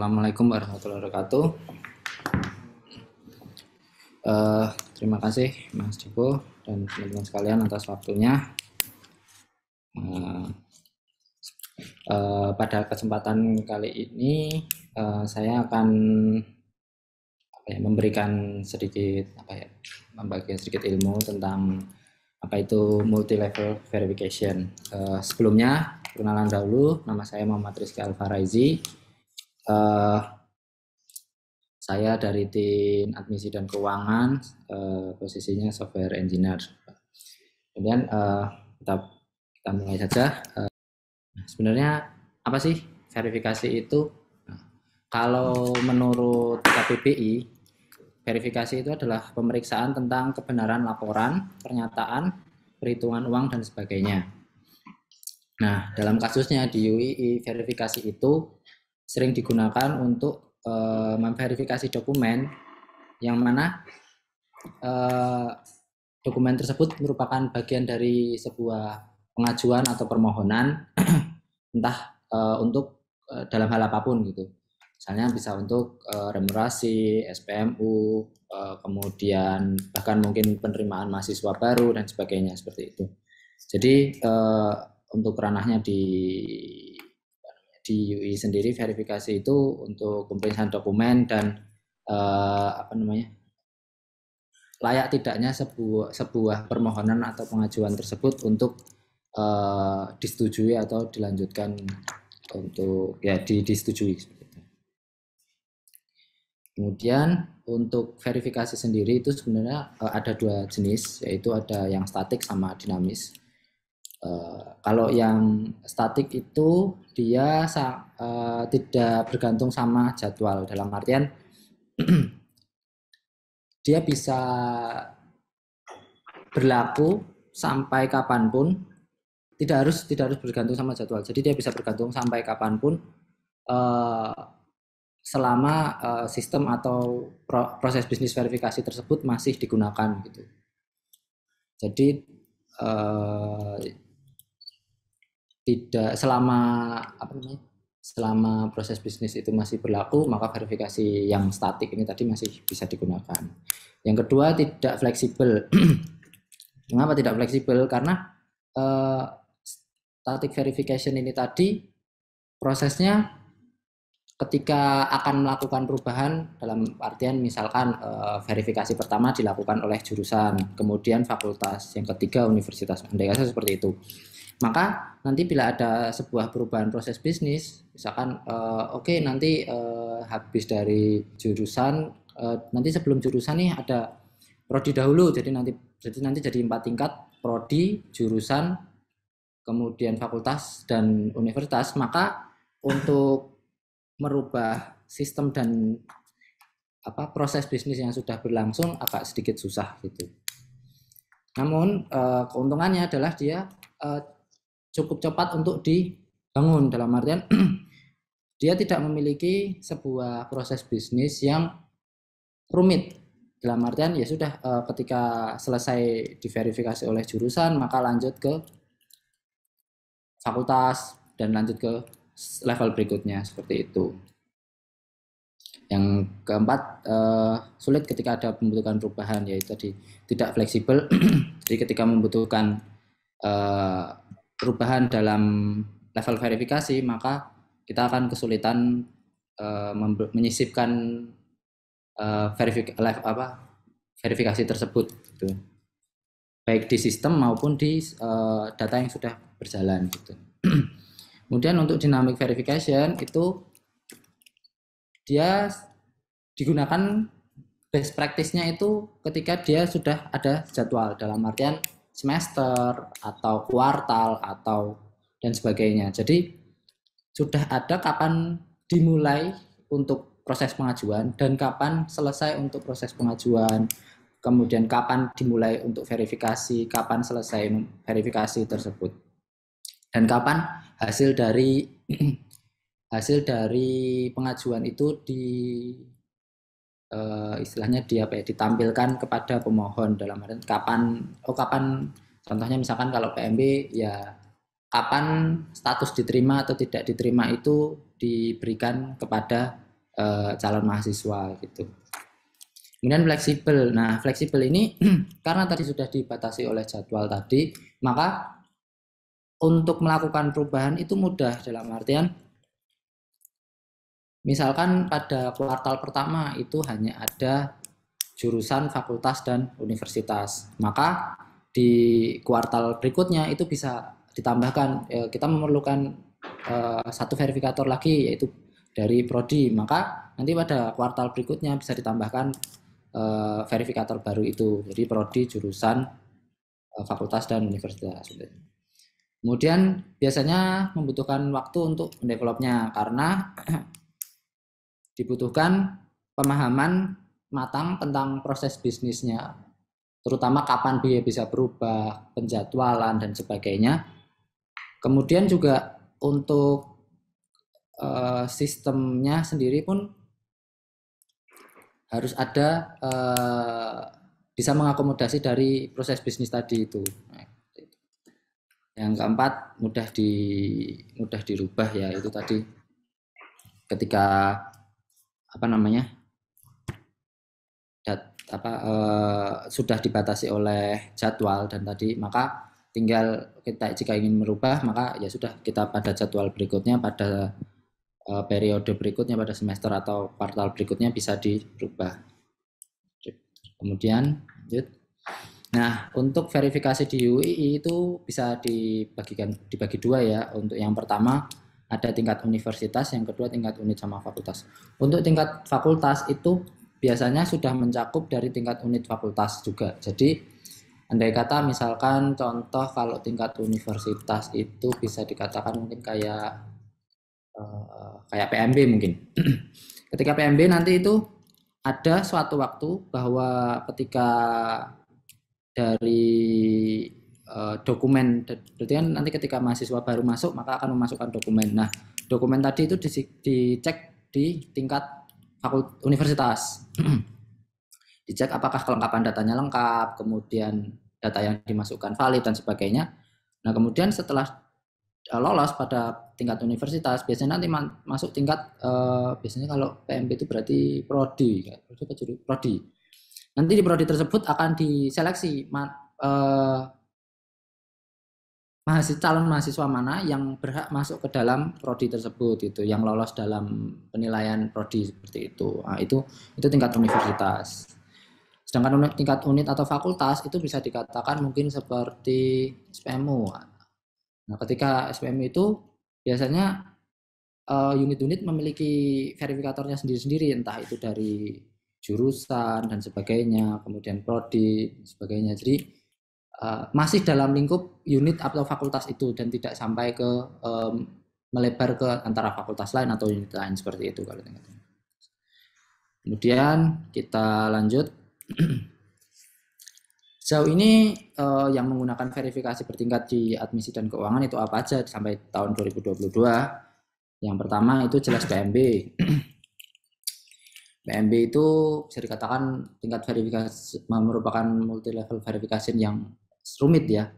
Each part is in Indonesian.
Assalamualaikum warahmatullahi wabarakatuh. Terima kasih Mas Dipo dan teman-teman sekalian atas waktunya. Pada kesempatan kali ini saya akan memberikan sedikit membagikan sedikit ilmu tentang apa itu multi level verification. Sebelumnya perkenalan dahulu, nama saya Muhammad Rizky Alfaraizi. Saya dari tim admisi dan keuangan, posisinya software engineer. Kemudian kita mulai saja. Sebenarnya apa sih verifikasi itu? Kalau menurut KPPI, verifikasi itu adalah pemeriksaan tentang kebenaran laporan, pernyataan, perhitungan uang, dan sebagainya. Nah, dalam kasusnya di UII, verifikasi itu sering digunakan untuk memverifikasi dokumen yang mana dokumen tersebut merupakan bagian dari sebuah pengajuan atau permohonan entah untuk dalam hal apapun gitu. Misalnya bisa untuk remunerasi, SPMU, kemudian bahkan mungkin penerimaan mahasiswa baru dan sebagainya seperti itu. Jadi untuk ranahnya di UI sendiri, verifikasi itu untuk pemeriksaan dokumen dan layak tidaknya sebuah permohonan atau pengajuan tersebut untuk disetujui atau dilanjutkan untuk disetujui. Kemudian untuk verifikasi sendiri itu sebenarnya ada dua jenis, yaitu ada yang statik sama dinamis. Kalau yang statik itu dia tidak bergantung sama jadwal, dalam artian dia bisa berlaku sampai kapanpun, tidak harus bergantung sama jadwal. Jadi dia bisa bergantung sampai kapanpun selama sistem atau proses bisnis verifikasi tersebut masih digunakan gitu. Jadi tidak selama proses bisnis itu masih berlaku, maka verifikasi yang statik ini tadi masih bisa digunakan. Yang kedua, tidak fleksibel. Mengapa tidak fleksibel? Karena static verification ini tadi prosesnya ketika akan melakukan perubahan, dalam artian misalkan verifikasi pertama dilakukan oleh jurusan, kemudian fakultas, yang ketiga universitas, andai kata seperti itu. Maka nanti bila ada sebuah perubahan proses bisnis, misalkan nanti habis dari jurusan, nanti sebelum jurusan nih ada prodi dahulu, jadi nanti jadi 4 tingkat, prodi, jurusan, kemudian fakultas dan universitas. Maka untuk merubah sistem dan proses bisnis yang sudah berlangsung agak sedikit susah gitu. Namun keuntungannya adalah dia cukup cepat untuk dibangun, dalam artian dia tidak memiliki sebuah proses bisnis yang rumit, dalam artian ya sudah ketika selesai diverifikasi oleh jurusan maka lanjut ke fakultas dan lanjut ke level berikutnya, seperti itu. Yang keempat, sulit ketika ada membutuhkan perubahan, yaitu tadi tidak fleksibel. Jadi ketika membutuhkan perubahan dalam level verifikasi, maka kita akan kesulitan menyisipkan verifikasi tersebut gitu. Baik di sistem maupun di data yang sudah berjalan gitu. Kemudian untuk dynamic verification itu dia digunakan best practice-nya itu ketika dia sudah ada jadwal, dalam artian semester atau kuartal atau dan sebagainya. Jadi sudah ada kapan dimulai untuk proses pengajuan dan kapan selesai untuk proses pengajuan, kemudian kapan dimulai untuk verifikasi, kapan selesai verifikasi tersebut, dan kapan hasil dari pengajuan itu istilahnya ditampilkan kepada pemohon, dalam arti kapan contohnya misalkan kalau PMB ya kapan status diterima atau tidak diterima itu diberikan kepada calon mahasiswa gitu. Kemudian fleksibel. Nah, fleksibel ini karena tadi sudah dibatasi oleh jadwal tadi, maka untuk melakukan perubahan itu mudah, dalam artian misalkan pada kuartal pertama itu hanya ada jurusan, fakultas, dan universitas. Maka di kuartal berikutnya itu bisa ditambahkan, kita memerlukan satu verifikator lagi, yaitu dari prodi. Maka nanti pada kuartal berikutnya bisa ditambahkan verifikator baru itu, jadi prodi, jurusan, fakultas, dan universitas. Kemudian biasanya membutuhkan waktu untuk mendevelopnya karena dibutuhkan pemahaman matang tentang proses bisnisnya, terutama kapan biaya bisa berubah, penjadwalan, dan sebagainya. Kemudian juga untuk sistemnya sendiri pun harus ada bisa mengakomodasi dari proses bisnis tadi itu. Yang keempat, mudah dirubah ya, itu tadi ketika sudah dibatasi oleh jadwal dan tadi, maka tinggal kita jika ingin merubah, maka ya sudah, kita pada jadwal berikutnya, pada periode berikutnya, pada semester atau kuartal berikutnya bisa dirubah. Kemudian lanjut. Nah, untuk verifikasi di UI itu bisa dibagi dua ya. Untuk yang pertama ada tingkat universitas, yang kedua tingkat unit sama fakultas. Untuk tingkat fakultas itu biasanya sudah mencakup dari tingkat unit fakultas juga. Jadi andai kata misalkan contoh kalau tingkat universitas itu bisa dikatakan mungkin kayak PMB mungkin. Ketika PMB nanti itu ada suatu waktu bahwa ketika dari dokumen, berarti kan nanti ketika mahasiswa baru masuk maka akan memasukkan dokumen. Nah, dokumen tadi itu dicek di tingkat universitas. Dicek apakah kelengkapan datanya lengkap, kemudian data yang dimasukkan valid dan sebagainya. Nah, kemudian setelah lolos pada tingkat universitas, biasanya nanti masuk tingkat biasanya kalau PMB itu berarti prodi. Nanti di prodi tersebut akan diseleksi calon mahasiswa mana yang berhak masuk ke dalam prodi tersebut, itu yang lolos dalam penilaian prodi seperti itu. Nah, itu tingkat universitas. Sedangkan tingkat unit atau fakultas itu bisa dikatakan mungkin seperti SPMU. Nah, ketika SPMU itu biasanya unit-unit memiliki verifikatornya sendiri-sendiri, entah itu dari jurusan dan sebagainya, kemudian prodi dan sebagainya. Jadi masih dalam lingkup unit atau fakultas itu dan tidak sampai ke melebar ke antara fakultas lain atau unit lain seperti itu kalau tingkatnya. Kemudian kita lanjut. Sejauh ini yang menggunakan verifikasi bertingkat di admisi dan keuangan itu apa aja sampai tahun 2022? Yang pertama itu jelas PMB. PMB itu bisa dikatakan tingkat verifikasi merupakan multi level verification yang rumit ya,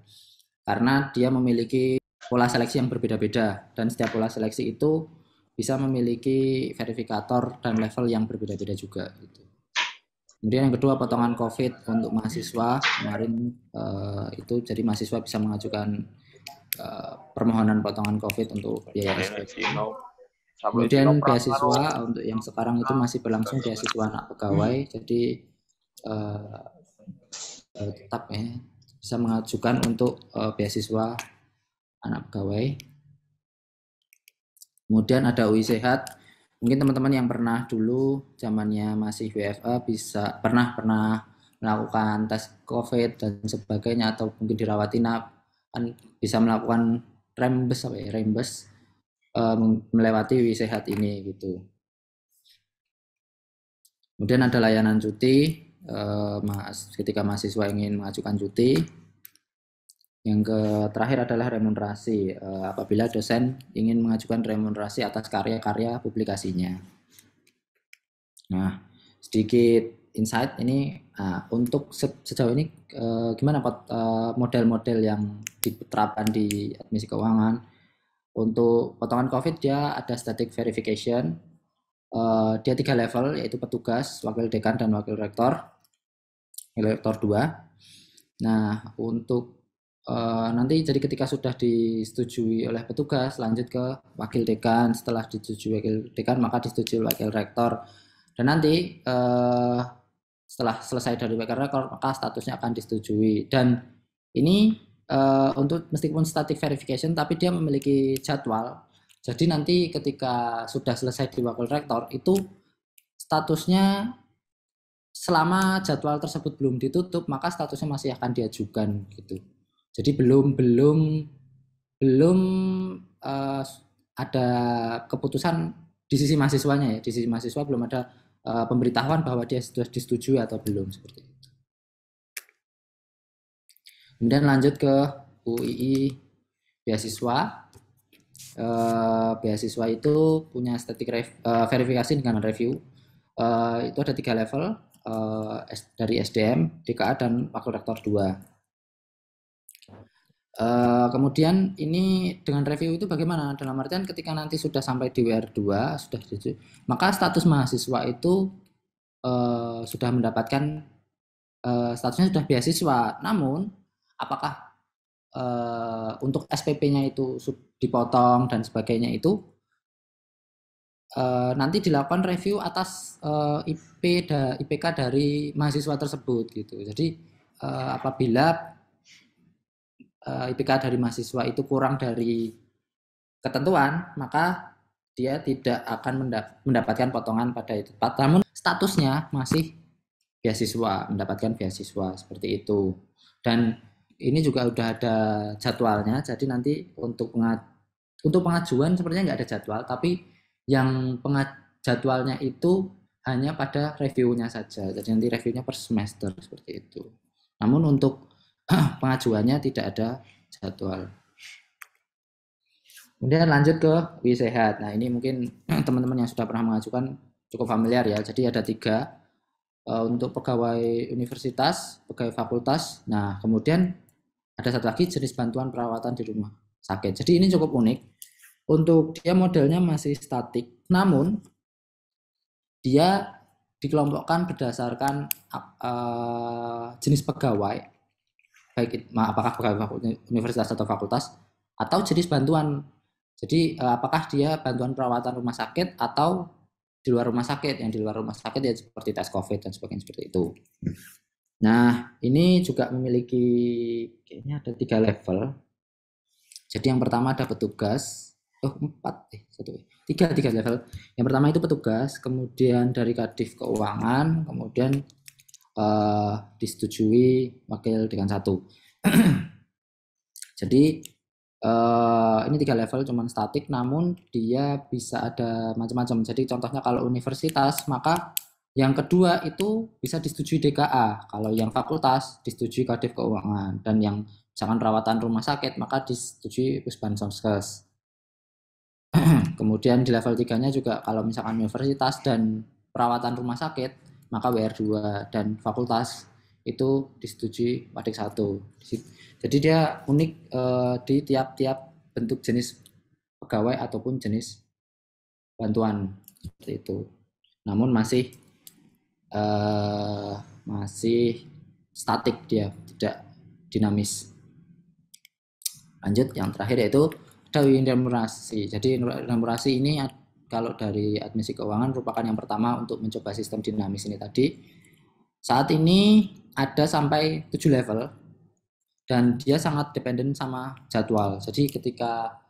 karena dia memiliki pola seleksi yang berbeda-beda dan setiap pola seleksi itu bisa memiliki verifikator dan level yang berbeda-beda juga gitu. Kemudian yang kedua, potongan COVID untuk mahasiswa kemarin itu jadi mahasiswa bisa mengajukan permohonan potongan COVID untuk biaya SPP. Kemudian beasiswa untuk yang sekarang itu masih berlangsung beasiswa anak pegawai, jadi tetap ya bisa mengajukan untuk beasiswa anak pegawai. Kemudian ada UI Sehat. Mungkin teman-teman yang pernah dulu zamannya masih WFA bisa pernah melakukan tes COVID dan sebagainya, atau mungkin dirawat inap, kan bisa melakukan rembes melewati UI Sehat ini gitu. Kemudian ada layanan cuti ketika mahasiswa ingin mengajukan cuti. Yang terakhir adalah remunerasi apabila dosen ingin mengajukan remunerasi atas karya-karya publikasinya. Nah, sedikit insight ini untuk sejauh ini gimana model-model yang diterapkan di admisi keuangan. Untuk potongan COVID dia ada static verification, Dia 3 level, yaitu petugas, wakil dekan, dan wakil rektor 2. Nah, untuk nanti jadi ketika sudah disetujui oleh petugas, lanjut ke wakil dekan. Setelah disetujui wakil dekan, maka disetujui wakil rektor. Dan nanti setelah selesai dari wakil rektor, maka statusnya akan disetujui. Dan ini untuk meskipun static verification, tapi dia memiliki jadwal. Jadi nanti ketika sudah selesai di wakil rektor, itu statusnya selama jadwal tersebut belum ditutup, maka statusnya masih akan diajukan gitu. Jadi belum ada keputusan di sisi mahasiswanya ya. Di sisi mahasiswa belum ada pemberitahuan bahwa dia sudah disetujui atau belum, seperti itu. Kemudian lanjut ke UII beasiswa. Beasiswa itu punya static verifikasi dengan review. Itu ada 3 level, dari SDM, DKA, dan wakil rektor 2. Kemudian ini dengan review itu bagaimana? Dalam artian ketika nanti sudah sampai di WR2, sudah maka status mahasiswa itu sudah mendapatkan statusnya sudah beasiswa. Namun apakah untuk SPP-nya itu dipotong dan sebagainya itu nanti dilakukan review atas IPK dari mahasiswa tersebut gitu. Jadi apabila IPK dari mahasiswa itu kurang dari ketentuan, maka dia tidak akan mendapatkan potongan pada itu. Namun statusnya masih beasiswa, mendapatkan beasiswa, seperti itu. Dan ini juga udah ada jadwalnya, jadi nanti untuk pengajuan sepertinya nggak ada jadwal, tapi yang jadwalnya itu hanya pada reviewnya saja. Jadi nanti reviewnya per semester, seperti itu. Namun untuk pengajuannya tidak ada jadwal. Kemudian lanjut ke UI Sehat. Nah, ini mungkin teman-teman yang sudah pernah mengajukan cukup familiar ya. Jadi ada 3 untuk pegawai universitas, pegawai fakultas. Nah, kemudian ada satu lagi jenis bantuan perawatan di rumah sakit. Jadi ini cukup unik. Untuk dia modelnya masih statik, namun dia dikelompokkan berdasarkan jenis pegawai, baik apakah pegawai universitas atau fakultas, atau jenis bantuan. Jadi apakah dia bantuan perawatan rumah sakit atau di luar rumah sakit. Yang di luar rumah sakit ya seperti tes COVID dan sebagainya, seperti itu. Nah, ini juga memiliki kayaknya ada 3 level. Jadi yang pertama ada petugas, 3 level. Yang pertama itu petugas, kemudian dari Kadif Keuangan, kemudian disetujui wakil dekan 1. Jadi ini 3 level cuman statik, namun dia bisa ada macam-macam. Jadi contohnya kalau universitas, maka yang kedua itu bisa disetujui DKA. Kalau yang fakultas disetujui Kadif Keuangan, dan yang misalkan perawatan rumah sakit maka disetujui Pusbansomskes. Kemudian di level 3-nya juga kalau misalkan universitas dan perawatan rumah sakit maka WR2, dan fakultas itu disetujui Wadik 1. Jadi dia unik di tiap-tiap bentuk jenis pegawai ataupun jenis bantuan, seperti itu. Namun masih statik, dia tidak dinamis. Lanjut yang terakhir yaitu ada remunerasi. Jadi remunerasi ini kalau dari admisi keuangan merupakan yang pertama untuk mencoba sistem dinamis ini tadi. Saat ini ada sampai 7 level dan dia sangat dependen sama jadwal. Jadi ketika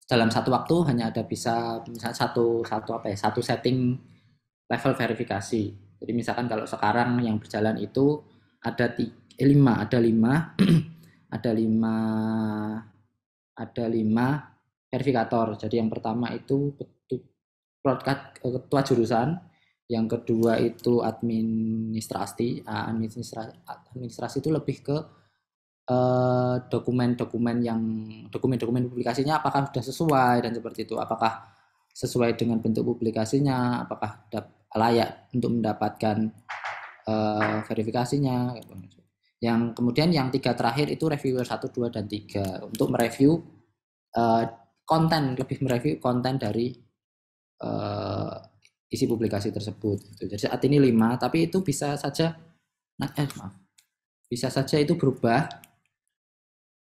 dalam satu waktu hanya ada bisa misalnya satu setting level verifikasi. Jadi misalkan kalau sekarang yang berjalan itu ada 5 verifikator. Jadi yang pertama itu ketua jurusan, yang kedua itu administrasi itu lebih ke dokumen publikasinya apakah sudah sesuai dan seperti itu, apakah sesuai dengan bentuk publikasinya, apakah layak untuk mendapatkan verifikasinya. Yang kemudian yang 3 terakhir itu reviewer 1, 2, dan 3 untuk mereview konten, lebih mereview konten dari isi publikasi tersebut. Jadi saat ini 5, tapi itu bisa saja bisa saja itu berubah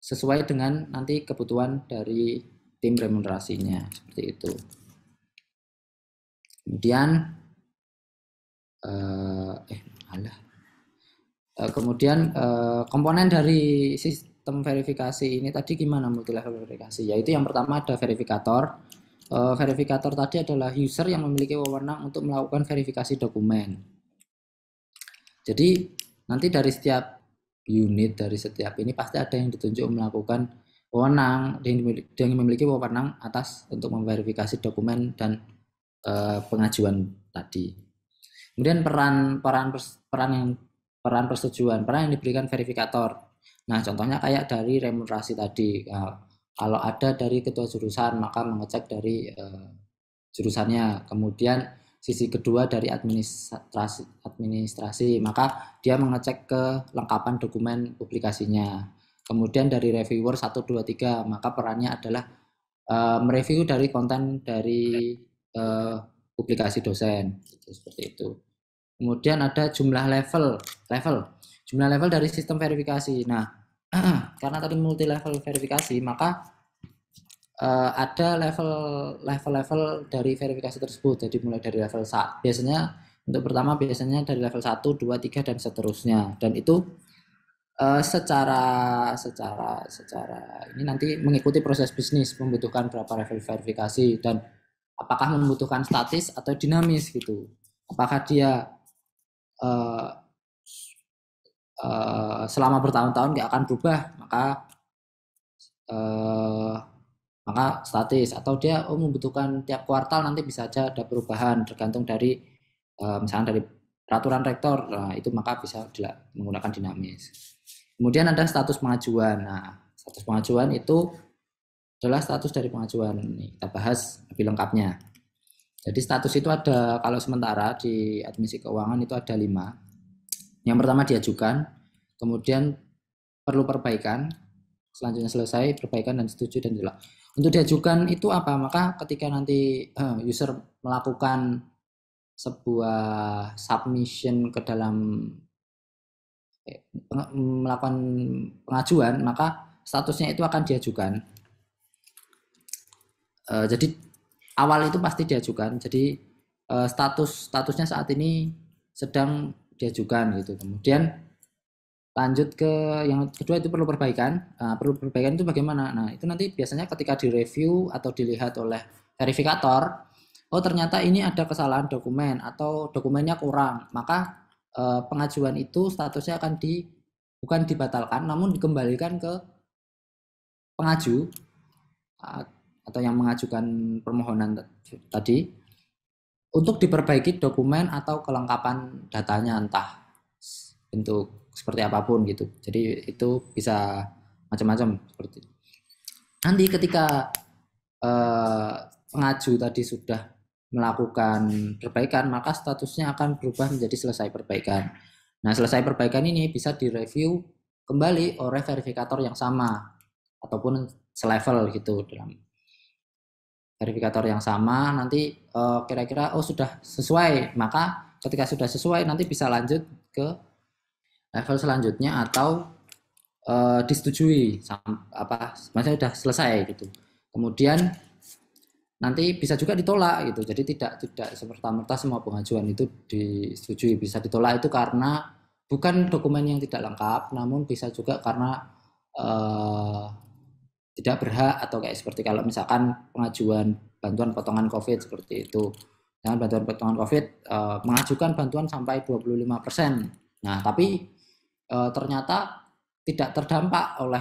sesuai dengan nanti kebutuhan dari tim remunerasinya, seperti itu. Kemudian komponen dari sistem verifikasi ini tadi gimana multi level verifikasi? Yaitu yang pertama ada verifikator. Verifikator tadi adalah user yang memiliki wewenang untuk melakukan verifikasi dokumen. Jadi nanti dari setiap unit, dari setiap ini pasti ada yang ditunjuk melakukan wewenang, yang memiliki wewenang atas untuk memverifikasi dokumen dan pengajuan tadi. Kemudian peran persetujuan, peran yang diberikan verifikator. Nah, contohnya kayak dari remunerasi tadi. Kalau ada dari ketua jurusan, maka mengecek dari jurusannya. Kemudian sisi kedua dari administrasi, maka dia mengecek kelengkapan dokumen publikasinya. Kemudian dari reviewer 1, 2, 3, maka perannya adalah mereview dari konten dari publikasi dosen, seperti itu. Kemudian ada jumlah level dari sistem verifikasi. Nah, karena tadi multi level verifikasi, maka ada level dari verifikasi tersebut. Jadi mulai dari level 1, biasanya dari level 1, 2, 3 dan seterusnya. Dan itu secara ini nanti mengikuti proses bisnis, membutuhkan berapa level verifikasi dan apakah membutuhkan statis atau dinamis gitu. Apakah dia selama bertahun-tahun nggak akan berubah, maka statis, atau dia membutuhkan tiap kuartal nanti bisa aja ada perubahan tergantung dari misalnya dari peraturan rektor. Nah, itu maka bisa menggunakan dinamis. Kemudian ada status pengajuan. Nah, status pengajuan itu adalah status dari pengajuan. Ini kita bahas lebih lengkapnya. Jadi status itu ada, kalau sementara di admisi keuangan itu ada 5. Yang pertama diajukan, kemudian perlu perbaikan, selanjutnya selesai, perbaikan dan setuju dan ditolak. Untuk diajukan itu apa? Maka ketika nanti user melakukan sebuah submission ke dalam melakukan pengajuan, maka statusnya itu akan diajukan. Jadi awal itu pasti diajukan. Jadi statusnya saat ini sedang diajukan gitu. Kemudian lanjut ke yang kedua itu perlu perbaikan. Perlu perbaikan itu bagaimana? Nah, itu nanti biasanya ketika direview atau dilihat oleh verifikator, oh ternyata ini ada kesalahan dokumen atau dokumennya kurang, maka pengajuan itu statusnya akan bukan dibatalkan, namun dikembalikan ke pengaju atau yang mengajukan permohonan tadi untuk diperbaiki dokumen atau kelengkapan datanya, entah bentuk seperti apapun gitu. Jadi itu bisa macam-macam seperti itu. Nanti ketika pengaju tadi sudah melakukan perbaikan, maka statusnya akan berubah menjadi selesai perbaikan. Nah, selesai perbaikan ini bisa direview kembali oleh verifikator yang sama ataupun selevel gitu. Dalam verifikator yang sama nanti kira-kira sudah sesuai, maka ketika sudah sesuai nanti bisa lanjut ke level selanjutnya atau disetujui maksudnya sudah selesai gitu. Kemudian nanti bisa juga ditolak gitu. Jadi tidak semerta-merta semua pengajuan itu disetujui. Bisa ditolak itu karena bukan dokumen yang tidak lengkap, namun bisa juga karena tidak berhak, atau kayak seperti kalau misalkan pengajuan bantuan potongan COVID seperti itu. Dengan bantuan potongan COVID mengajukan bantuan sampai 25%. Nah, tapi ternyata tidak terdampak oleh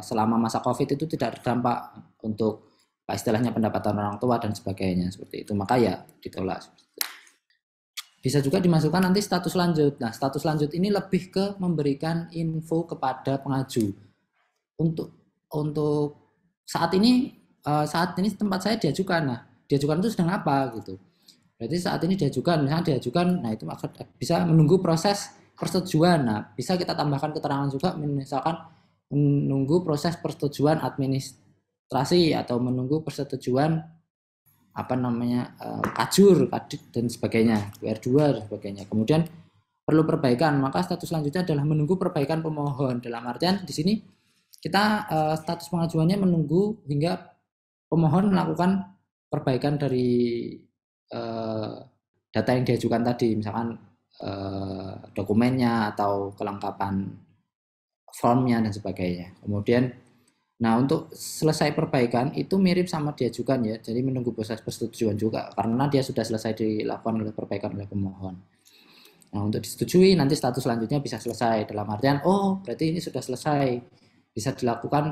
selama masa COVID itu tidak terdampak untuk istilahnya pendapatan orang tua dan sebagainya seperti itu. Maka ya ditolak. Bisa juga dimasukkan nanti status lanjut. Nah, status lanjut ini lebih ke memberikan info kepada pengaju. Untuk saat ini tempat saya diajukan. Nah, diajukan itu sedang apa gitu. Berarti saat ini diajukan, misalnya diajukan, nah itu bisa menunggu proses persetujuan. Nah, bisa kita tambahkan keterangan juga, misalkan menunggu proses persetujuan administrasi atau menunggu persetujuan apa namanya kajur, kadit dan sebagainya, QR2 dan sebagainya. Kemudian perlu perbaikan, maka status selanjutnya adalah menunggu perbaikan pemohon. Dalam artian di sini kita status pengajuannya menunggu hingga pemohon melakukan perbaikan dari data yang diajukan tadi, misalkan dokumennya atau kelengkapan formnya dan sebagainya. Kemudian, nah untuk selesai perbaikan itu mirip sama diajukan ya, jadi menunggu proses persetujuan juga karena dia sudah selesai dilakukan oleh perbaikan oleh pemohon. Nah untuk disetujui nanti status selanjutnya bisa selesai dalam artian oh berarti ini sudah selesai, bisa dilakukan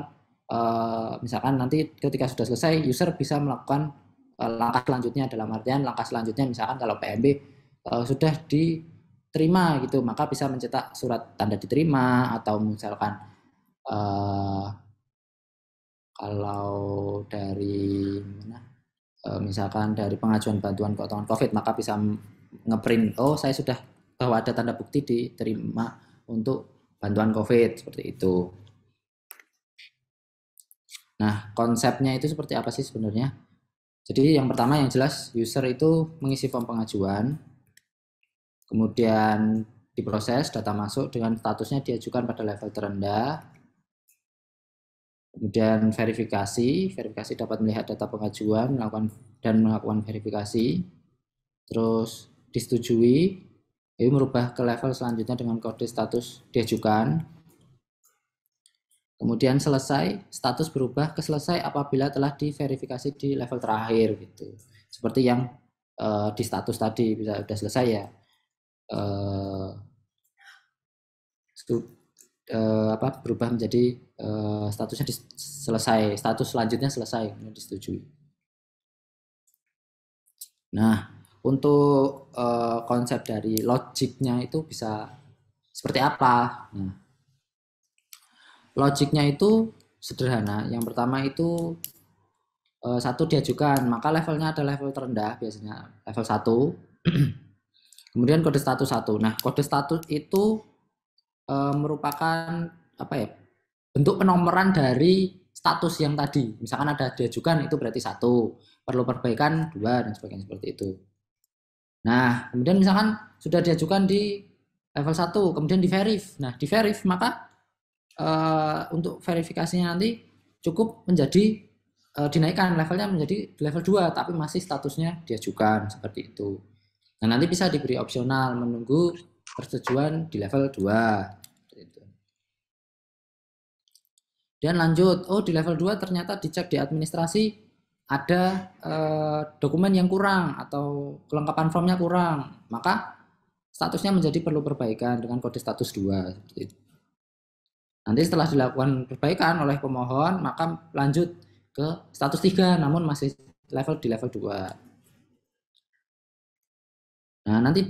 misalkan nanti ketika sudah selesai user bisa melakukan langkah selanjutnya, dalam artian langkah selanjutnya misalkan kalau PMB sudah diterima gitu maka bisa mencetak surat tanda diterima, atau misalkan kalau dari misalkan dari pengajuan bantuan keuangan COVID maka bisa ngeprint oh saya sudah bahwa ada tanda bukti diterima untuk bantuan COVID seperti itu. Nah konsepnya itu seperti apa sih sebenarnya? Jadi yang pertama yang jelas user itu mengisi form pengajuan, kemudian diproses data masuk dengan statusnya diajukan pada level terendah. Kemudian verifikasi dapat melihat data pengajuan melakukan verifikasi. Terus disetujui, jadi merubah ke level selanjutnya dengan kode status diajukan. Kemudian selesai, status berubah ke selesai apabila telah diverifikasi di level terakhir gitu. Seperti yang di status tadi bisa sudah selesai ya. Berubah menjadi statusnya selesai, status selanjutnya selesai, disetujui. Nah, untuk konsep dari logiknya itu bisa seperti apa? Nah, logiknya itu sederhana. Yang pertama itu satu diajukan, maka levelnya ada level terendah, biasanya level 1. Kemudian kode status 1. Nah, kode status itu merupakan apa ya? Bentuk penomoran dari status yang tadi. Misalkan ada diajukan itu berarti 1, perlu perbaikan 2 dan sebagainya seperti itu. Nah, kemudian misalkan sudah diajukan di level 1, kemudian di verif. Nah, di verif maka untuk verifikasinya nanti cukup menjadi dinaikkan levelnya menjadi level 2 tapi masih statusnya diajukan seperti itu. Nah, nanti bisa diberi opsional menunggu persetujuan di level 2. Dan lanjut, oh di level 2 ternyata dicek di administrasi ada dokumen yang kurang atau kelengkapan formnya kurang, maka statusnya menjadi perlu perbaikan dengan kode status 2 seperti itu. Nanti setelah dilakukan perbaikan oleh pemohon, maka lanjut ke status 3 namun masih di level 2. Nah, nanti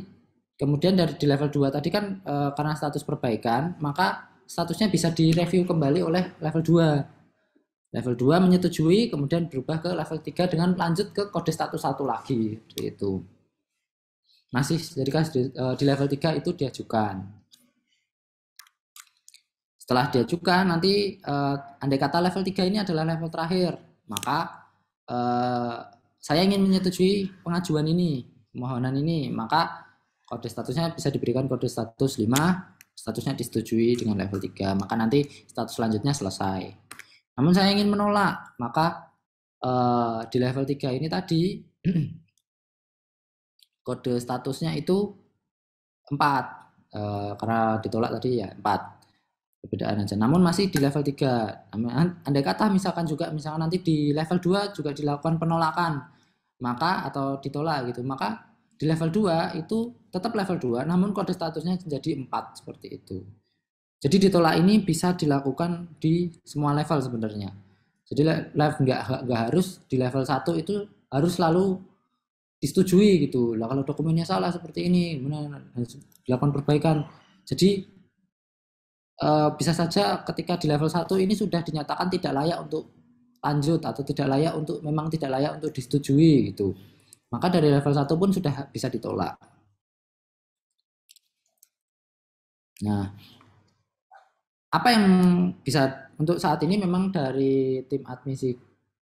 kemudian di level 2 tadi kan karena status perbaikan, maka statusnya bisa direview kembali oleh level 2. Level 2 menyetujui, kemudian berubah ke level 3 dengan lanjut ke kode status 1 lagi. Itu. Masih jadi di level 3 itu diajukan. Setelah diajukan, nanti andai kata level 3 ini adalah level terakhir, maka saya ingin menyetujui pengajuan ini, permohonan ini, maka kode statusnya bisa diberikan kode status 5, statusnya disetujui dengan level 3, maka nanti status selanjutnya selesai. Namun saya ingin menolak, maka di level 3 ini tadi kode statusnya itu 4, karena ditolak tadi ya 4. Perbedaan aja. Namun masih di level 3. Andai kata misalkan nanti di level 2 juga dilakukan penolakan, maka atau ditolak gitu, maka di level 2 itu tetap level 2 namun kode statusnya menjadi 4 seperti itu. Jadi ditolak ini bisa dilakukan di semua level sebenarnya. Jadi nggak harus di level 1 itu harus selalu disetujui gitu. Lah kalau dokumennya salah seperti ini, harus dilakukan perbaikan. Jadi bisa saja ketika di level 1 ini sudah dinyatakan tidak layak untuk lanjut atau memang tidak layak untuk disetujui gitu. Maka dari level 1 pun sudah bisa ditolak. Nah, apa yang bisa untuk saat ini memang dari tim admisi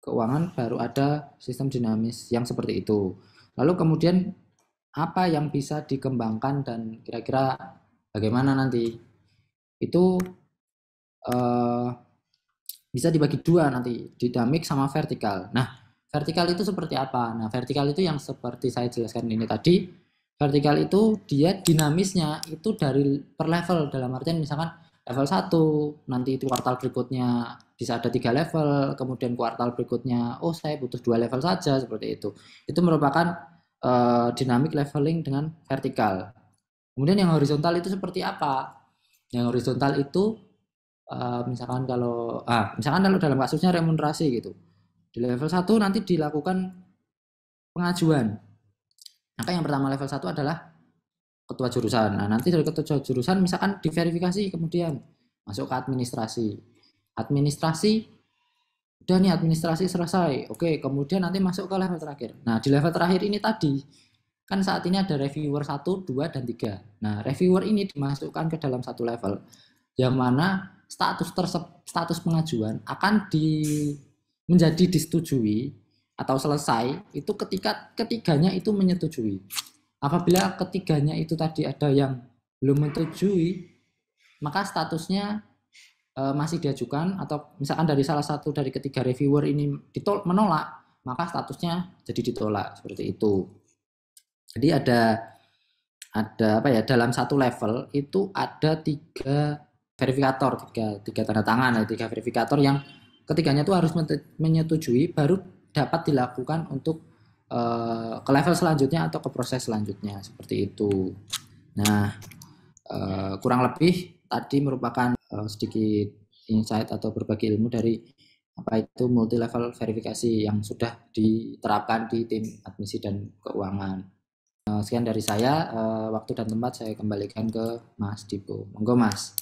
keuangan baru ada sistem dinamis yang seperti itu. Lalu kemudian apa yang bisa dikembangkan dan kira-kira bagaimana nanti? Itu bisa dibagi dua nanti, dinamik sama vertikal. Nah, vertikal itu seperti apa? Nah, vertikal itu yang seperti saya jelaskan ini tadi. Vertikal itu dia dinamisnya itu dari per level, dalam artian misalkan level 1, nanti itu kuartal berikutnya bisa ada 3 level, kemudian kuartal berikutnya, oh saya butuh 2 level saja, seperti itu. Itu merupakan dinamik leveling dengan vertikal. Kemudian yang horizontal itu seperti apa? Yang horizontal itu misalkan kalau dalam kasusnya remunerasi gitu. Di level 1 nanti dilakukan pengajuan. Maka yang pertama level 1 adalah ketua jurusan. Nah, nanti dari ketua jurusan misalkan diverifikasi, kemudian masuk ke administrasi. Administrasi udah nih, administrasi selesai. Oke, kemudian nanti masuk ke level terakhir. Nah, di level terakhir ini tadi kan saat ini ada reviewer 1, 2, dan 3. Nah, reviewer ini dimasukkan ke dalam satu level yang mana status pengajuan akan menjadi disetujui atau selesai itu ketika ketiganya itu menyetujui. Apabila ketiganya itu tadi ada yang belum menyetujui, maka statusnya masih diajukan, atau misalkan dari salah satu dari ketiga reviewer ini menolak, maka statusnya jadi ditolak, seperti itu. Jadi ada apa ya, dalam satu level itu ada 3 verifikator, tiga tanda tangan, 3 verifikator yang ketiganya itu harus menyetujui baru dapat dilakukan untuk ke level selanjutnya atau ke proses selanjutnya, seperti itu. Nah, kurang lebih tadi merupakan sedikit insight atau berbagi ilmu dari apa itu multi level verifikasi yang sudah diterapkan di tim admisi dan keuangan. Sekian dari saya, waktu dan tempat saya kembalikan ke Mas Dipo. Monggo Mas.